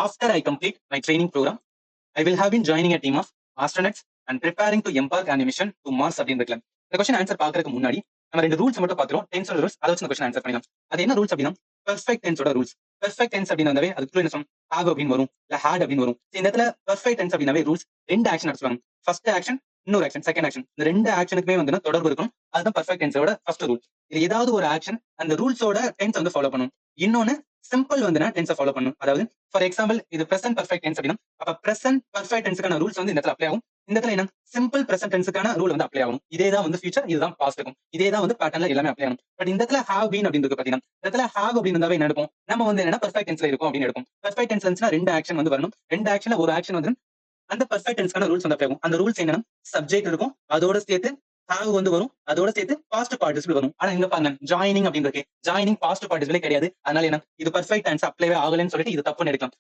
After I complete my training program, I will have been joining a team of astronauts and preparing to embark on a mission to Mars அப்படின்னு இருக்கலாம். இந்த question answer பாக்குறதுக்கு முன்னாடி நம்ம ரெண்டு rules மட்டும் பாத்துறோம். டென்ஸோட rules, அதை வச்சு இந்த கொஸ்டின் ஆன்சர் பண்ணிடலாம். அது என்ன ரூல்ஸ் அப்படின்னா பெர்ஃபெக்ட் டென்ஸோட ரூல்ஸ். பெர்ஃபெக்ட் டென்ஸ் அப்படின்னு வந்தாவே அதுக்குள்ள என்ன சொல்லணும், ஹாவ் அப்படின்னு வரும், இல்ல ஹேட் அப்படின்னு வரும். இந்த இடத்துல பெர்ஃபெக்ட் டென்ஸ் அப்படின்னாவே ரூல்ஸ் ரெண்டு ஆக்ஷன் எடுத்துவாங்க. ஃபர்ஸ்ட் ஆக்ஷன், இன்னொரு ஆக்ஷன், செகண்ட் ஆக்ஷன். இந்த ரெண்டு ஆக்ஷனுக்குமே வந்து தொடர்பு இருக்கும். அதுதான் பெர்ஃபெக்ட் டென்ஸோட ஃபர்ஸ்ட் ரூல். இது ஏதாவது ஒரு ஆக்ஷன் அந்த ரூல்ஸோட டென்ஸ் வந்து ஃபாலோ பண்ணும். இன்னொன்னு சிம்பிள் வந்துனா டென்ஸை ஃபாலோ பண்ணும். அதாவது ஃபார் எக்ஸாம்பிள் இது பிரசன்ட் பெர்ஃபெக்ட் டென்ஸ் அப்படின்னா அப்ப பிரசன்ட் பெர்ஃபெக்ட் டென்ஸ்க்கான ரூல்ஸ் வந்து இந்த இடத்துல அப்ளை ஆகும். இந்த இடத்துல என்ன சிம்பிள் பிரசன்ட் டென்ஸ்க்கான ரூல் வந்து அப்ளை ஆகும். இதே தான் வந்து ஃபியூச்சர், இதுதான் பாஸ்ட் இருக்கும். இதே தான் வந்து பேட்டர்ன்ல எல்லாமே அப்ளை ஆகும். பட் இந்த இடத்துல ஹேவ் பீன் அப்படின்னு இருக்கு பாத்தீங்கன்னா, இந்த இடத்துல ஹேவ் அப்படின்னு இருந்தாவே என்ன எடுப்போம், நம்ம வந்து என்ன பெர்ஃபெக்ட் டென்ஸ்ல இருக்கும் அப்படின்னு எடுப்போம். பெர்ஃபெக்ட் டென்ஸ் இருந்துச்சுன்னா ரெண்டு ஆக்ஷன் வந்து வரணும். ரெண்டு ஆக்ஷன்ல ஒரு ஆக்ஷன் வந்து அந்த பெர்ஃபெக்ட் டென்ஸ்க்கான ரூல்ஸ் வந்து அப்ளை ஆகும். அந்த ரூல்ஸ் என்னன்னா சப்ஜெக்ட் இருக்கும், அதோட சேர்த்து ஹேவ் வந்து வரும், அதோட சேர்த்து பாஸ்ட் பார்ட்டிசிபிள் வரும். ஆனா இங்க பாருங்க ஜாயினிங் அப்படின்னு இருக்கு. ஜாயினிங் பாஸ்ட் பார்ட்டிசிபிளே கிடையாது. அதனால என்ன இது பெர்ஃபெக்ட் டென்ஸ் அப்ளைவே ஆகலன்னு சொல்லிட்டு இது தப்புன்னு எடுக்கலாம்.